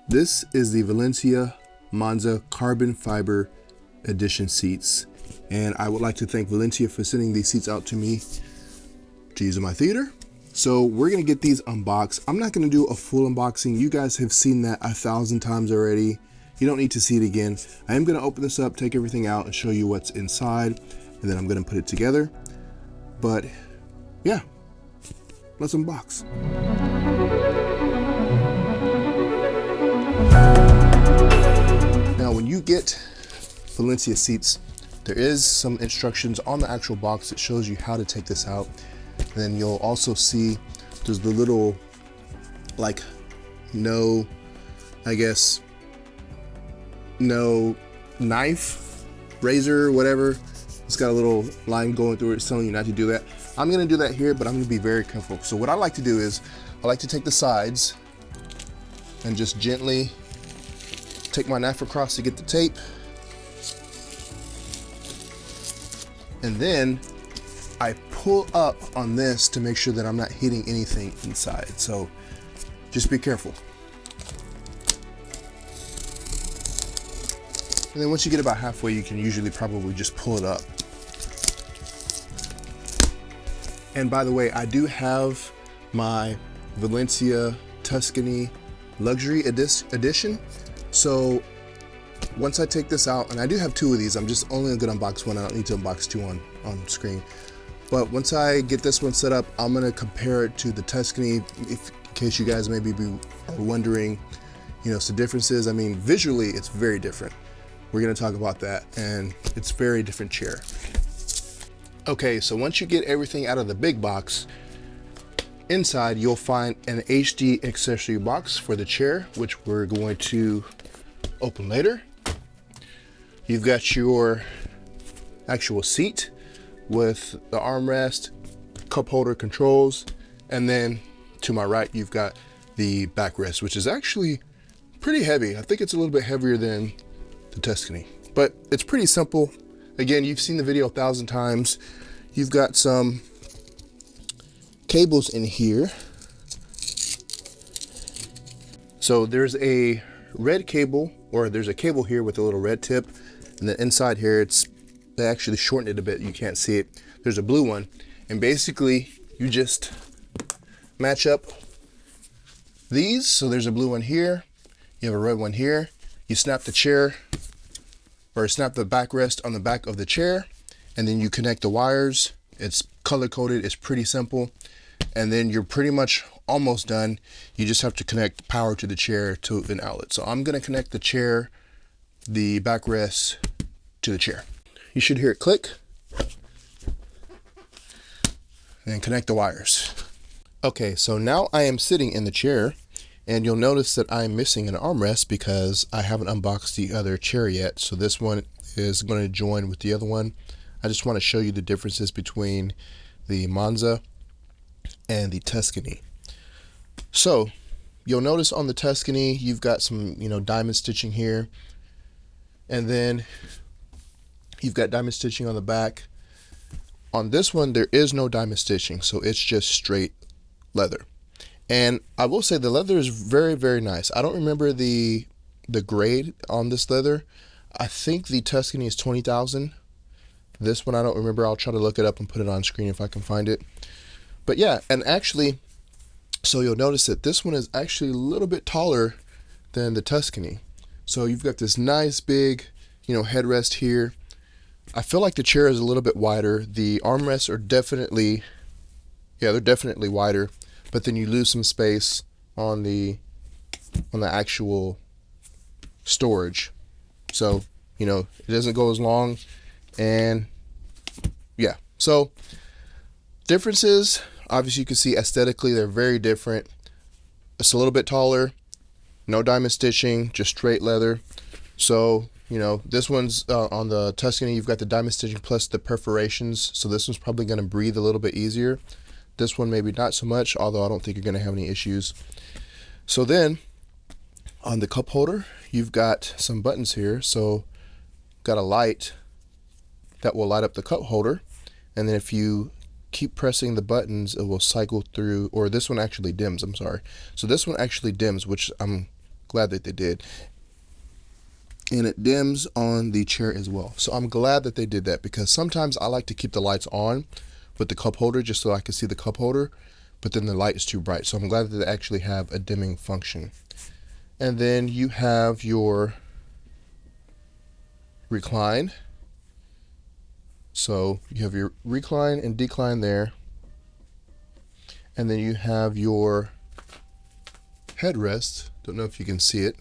This is the Valencia Monza carbon fiber edition seats, and I would like to thank Valencia for sending these seats out to me to use in my theater. So we're gonna get these unboxed. I'm not gonna do a full unboxing. You guys have seen that 1,000 times already. You don't need to see it again. I am gonna open this up, take everything out, and show you what's inside, and then I'm gonna put it together. But yeah, let's unbox. Now, when you get Valencia seats, there is some instructions on the actual box that shows you how to take this out. And then you'll also see there's the little, like, no knife, razor, whatever. It's got a little line going through it. It's telling you not to do that. I'm gonna do that here, but I'm gonna be very careful. So what I like to do is, I like to take the sides and just gently take my knife across to get the tape. And then I pull up on this to make sure that I'm not hitting anything inside. So just be careful. And then once you get about halfway, you can usually probably just pull it up. And by the way, I do have my Valencia Tuscany luxury edition. So once I take this out, and I do have two of these, I'm just only gonna unbox one. I don't need to unbox two on screen. But once I get this one set up, I'm gonna compare it to the Tuscany, in case you guys maybe be wondering, you know, some differences. I mean, visually, it's very different. We're gonna talk about that, and it's very different chair. Okay, so once you get everything out of the big box, inside you'll find an HD accessory box for the chair, which we're going to open later. You've got your actual seat with the armrest, cup holder controls, and then to my right you've got the backrest, which is actually pretty heavy. I think it's a little bit heavier than the Tuscany, but it's pretty simple. Again, you've seen the video 1,000 times. You've got some cables in here. So there's a red cable, or there's a cable here with a little red tip, and then inside here they actually shortened it a bit. You can't see it. There's a blue one, and basically you just match up these. So there's a blue one here, you have a red one here. You snap the chair, or snap the backrest on the back of the chair, and then you connect the wires. It's color coded, it's pretty simple, and then you're pretty much almost done. You just have to connect power to the chair to an outlet. So I'm gonna connect the chair, the backrest to the chair. You should hear it click, and connect the wires. Okay, so now I am sitting in the chair, and you'll notice that I'm missing an armrest because I haven't unboxed the other chair yet. So this one is going to join with the other one. I just want to show you the differences between the Monza and the Tuscany. So you'll notice on the Tuscany, you've got some, diamond stitching here. And then you've got diamond stitching on the back. On this one, there is no diamond stitching, so it's just straight leather. And I will say the leather is very, very nice. I don't remember the grade on this leather. I think the Tuscany is 20,000. This one I don't remember. I'll try to look it up and put it on screen if I can find it. But yeah, and actually, so you'll notice that this one is actually a little bit taller than the Tuscany. So you've got this nice big, headrest here. I feel like the chair is a little bit wider. The armrests are definitely, they're definitely wider. But then you lose some space on the actual storage. So, it doesn't go as long. And yeah, so differences, obviously you can see aesthetically they're very different. It's a little bit taller, no diamond stitching, just straight leather. So, this one's on the Tuscany, you've got the diamond stitching plus the perforations. So this one's probably going to breathe a little bit easier. This one maybe not so much, although I don't think you're going to have any issues. So then on the cup holder, you've got some buttons here. So got a light that will light up the cup holder, and then if you keep pressing the buttons, it will cycle through, or this one actually dims, I'm sorry. So this one actually dims, which I'm Glad that they did. And it dims on the chair as well. So I'm glad that they did that, because sometimes I like to keep the lights on with the cup holder just so I can see the cup holder, but then the light is too bright. So I'm glad that they actually have a dimming function. And then you have your recline. So you have your recline and decline there. And then you have your headrest. Don't know if you can see it,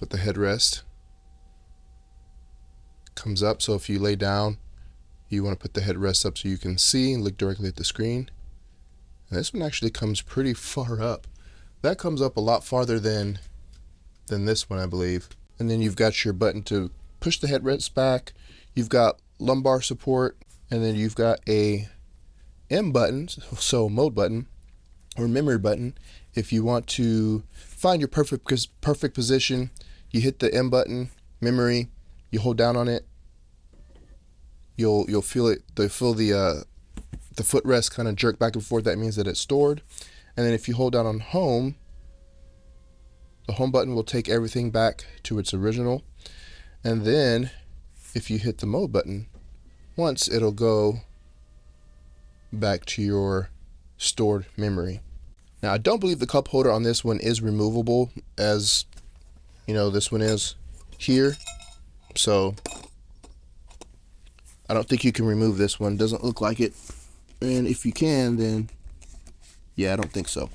but the headrest comes up. So if you lay down, you want to put the headrest up so you can see and look directly at the screen. And this one actually comes pretty far up. That comes up a lot farther than this one, I believe. And then you've got your button to push the headrest back. You've got lumbar support, and then you've got a M button, so mode button or memory button. If you want to find your perfect position, you hit the M button, memory, you hold down on it, you'll feel it, the footrest kind of jerk back and forth. That means that it's stored. And then if you hold down on home, the home button will take everything back to its original. And then if you hit the mode button once, it'll go back to your stored memory. Now, I don't believe the cup holder on this one is removable, as you know, this one is here. So I don't think you can remove this one. Doesn't look like it. And if you can, then yeah, I don't think so.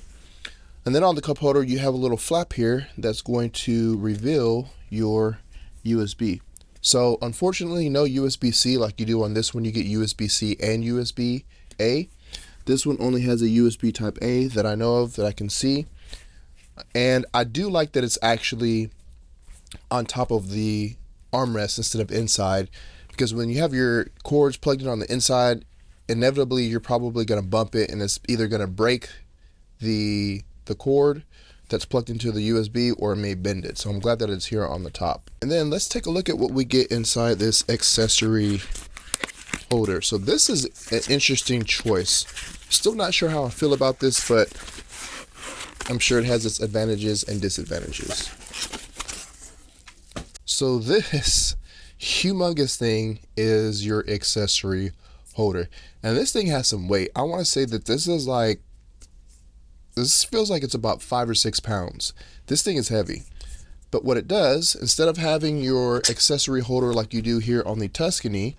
And then on the cup holder, you have a little flap here that's going to reveal your USB. So unfortunately, no USB-C like you do on this one. You get USB-C and USB-A. This one only has a USB type A that I know of, that I can see. And I do like that it's actually on top of the armrest instead of inside, because when you have your cords plugged in on the inside, inevitably you're probably going to bump it, and it's either going to break the cord that's plugged into the USB, or it may bend it. So I'm glad that it's here on the top. And then let's take a look at what we get inside this accessory holder. So this is an interesting choice. Still not sure how I feel about this, but I'm sure it has its advantages and disadvantages. So this humongous thing is your accessory holder, and this thing has some weight. I want to say that this feels like it's about 5 or 6 pounds. This thing is heavy. But what it does, instead of having your accessory holder like you do here on the Tuscany,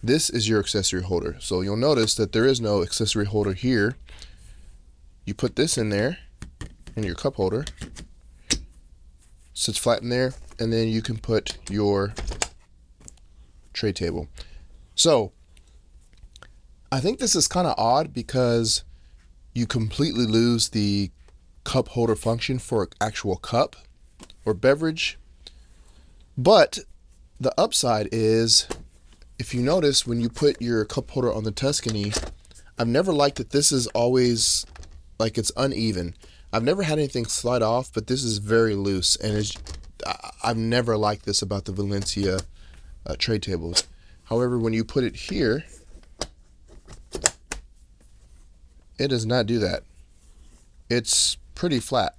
this is your accessory holder. So you'll notice that there is no accessory holder here. You put this in there, in your cup holder, sits flat in there, and then you can put your tray table. So I think this is kind of odd, because you completely lose the cup holder function for an actual cup or beverage. But the upside is, if you notice, when you put your cup holder on the Tuscany, I've never liked that this is always like it's uneven. I've never had anything slide off, but this is very loose, and I've never liked this about the Valencia tray tables. However, when you put it here, it does not do that. It's pretty flat,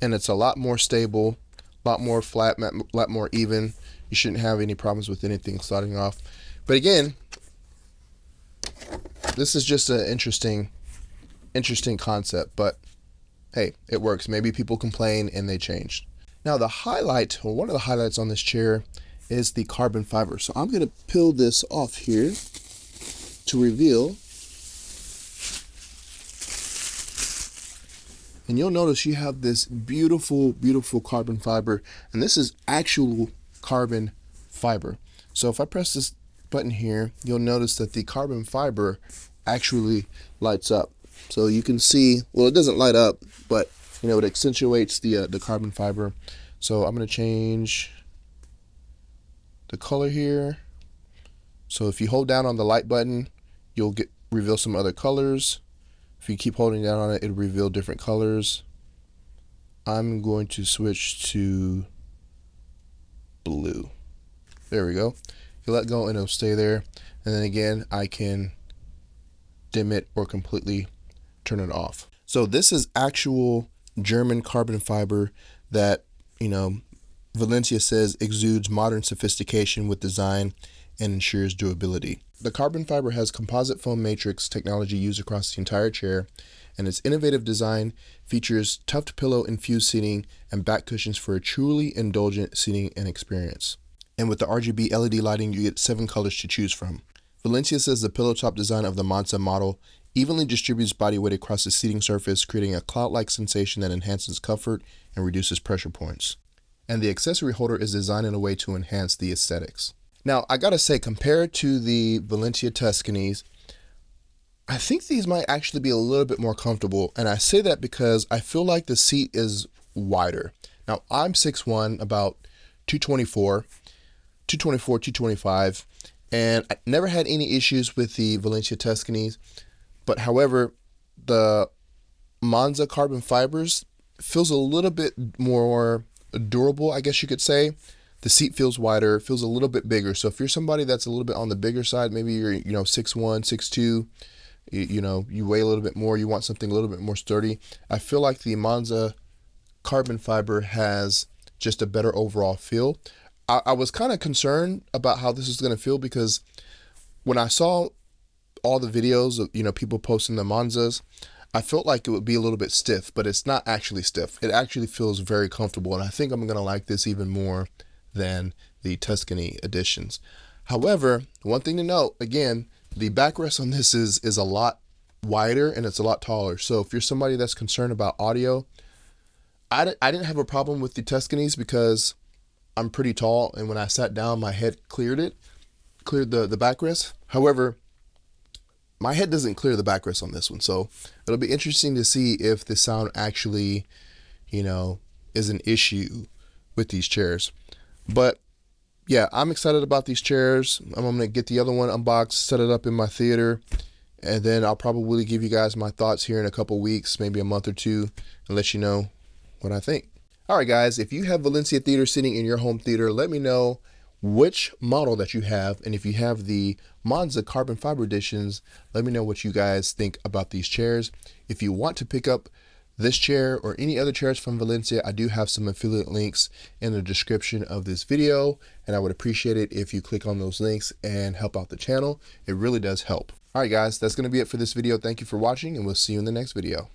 and it's a lot more stable, a lot more flat, a lot more even. You shouldn't have any problems with anything sliding off. But again, this is just an interesting concept, but hey, it works. Maybe people complain and they changed. Now the highlight, or one of the highlights on this chair, is the carbon fiber. So I'm going to peel this off here to reveal. And you'll notice you have this beautiful, beautiful carbon fiber, and this is actual carbon fiber. So if I press this button here, you'll notice that the carbon fiber actually lights up. So you can see, well, it doesn't light up, but you know, it accentuates the carbon fiber. So I'm going to change the color here. So if you hold down on the light button, you'll reveal some other colors. If you keep holding down on it, it'll reveal different colors. I'm going to switch to blue. There we go. You let go and it'll stay there. And then again, I can dim it or completely turn it off. So this is actual German carbon fiber that, you know, Valencia says exudes modern sophistication with design and ensures durability. The carbon fiber has composite foam matrix technology used across the entire chair, and its innovative design features tuft pillow infused seating and back cushions for a truly indulgent seating and experience. And with the RGB LED lighting, you get 7 colors to choose from. Valencia says the pillow top design of the Monza model evenly distributes body weight across the seating surface, creating a cloud-like sensation that enhances comfort and reduces pressure points. And the accessory holder is designed in a way to enhance the aesthetics. Now, I gotta say, compared to the Valencia Tuscanys, I think these might actually be a little bit more comfortable, and I say that because I feel like the seat is wider. Now, I'm 6'1", about 225, and I never had any issues with the Valencia Tuscanys, but however, the Monza carbon fibers feels a little bit more durable, I guess you could say. The seat feels wider, feels a little bit bigger. So if you're somebody that's a little bit on the bigger side, maybe you're 6'1", 6'2", you weigh a little bit more, you want something a little bit more sturdy, I feel like the Monza carbon fiber has just a better overall feel. I was kind of concerned about how this is going to feel, because when I saw all the videos of people posting the Monzas, I felt like it would be a little bit stiff, but it's not actually stiff. It actually feels very comfortable, and I think I'm going to like this even more than the Tuscany editions. However, one thing to note, again, the backrest on this is a lot wider and it's a lot taller. So if you're somebody that's concerned about audio, I didn't have a problem with the Tuscanys because I'm pretty tall, and when I sat down, my head cleared the backrest. However, my head doesn't clear the backrest on this one, so it'll be interesting to see if the sound actually, is an issue with these chairs. But yeah, I'm excited about these chairs. I'm going to get the other one unboxed, set it up in my theater, and then I'll probably give you guys my thoughts here in a couple weeks, maybe a month or two, and let you know what I think. All right, guys, if you have Valencia theater sitting in your home theater, let me know which model that you have, and if you have the Monza carbon fiber editions, let me know what you guys think about these chairs. If you want to pick up this chair or any other chairs from Valencia, I do have some affiliate links in the description of this video, and I would appreciate it if you click on those links and help out the channel. It really does help. All right, guys, that's going to be it for this video. Thank you for watching, and we'll see you in the next video.